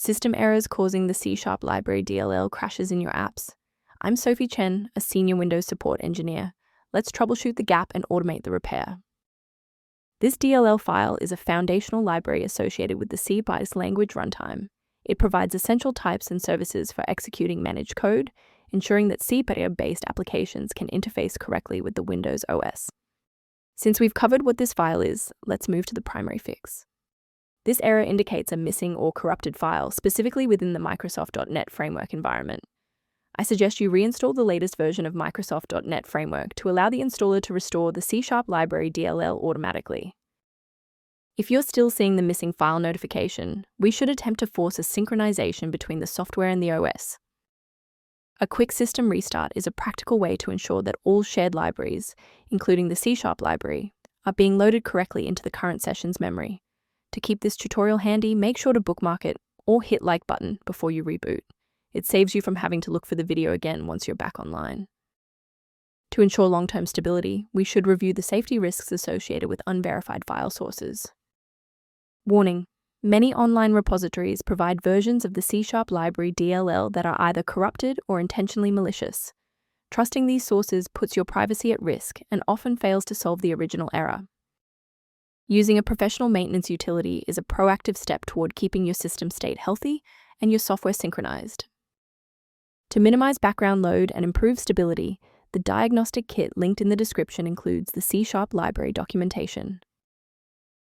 System errors causing the C# library DLL crashes in your apps. I'm Sophie Chen, a senior Windows support engineer. Let's troubleshoot the gap and automate the repair. This DLL file is a foundational library associated with the C language runtime. It provides essential types and services for executing managed code, ensuring that C-based applications can interface correctly with the Windows OS. Since we've covered what this file is, let's move to the primary fix. This error indicates a missing or corrupted file, specifically within the Microsoft.NET Framework environment. I suggest you reinstall the latest version of Microsoft.NET Framework to allow the installer to restore the C# library DLL automatically. If you're still seeing the missing file notification, we should attempt to force a synchronization between the software and the OS. A quick system restart is a practical way to ensure that all shared libraries, including the C# library, are being loaded correctly into the current session's memory. To keep this tutorial handy, make sure to bookmark it or hit like button before you reboot. It saves you from having to look for the video again once you're back online. To ensure long-term stability, we should review the safety risks associated with unverified file sources. Warning: many online repositories provide versions of the C# library DLL that are either corrupted or intentionally malicious. Trusting these sources puts your privacy at risk and often fails to solve the original error. Using a professional maintenance utility is a proactive step toward keeping your system state healthy and your software synchronized. To minimize background load and improve stability, the diagnostic kit linked in the description includes the C# library documentation.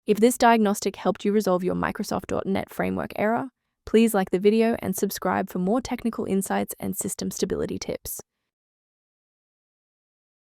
If this diagnostic helped you resolve your Microsoft.NET Framework error, please like the video and subscribe for more technical insights and system stability tips.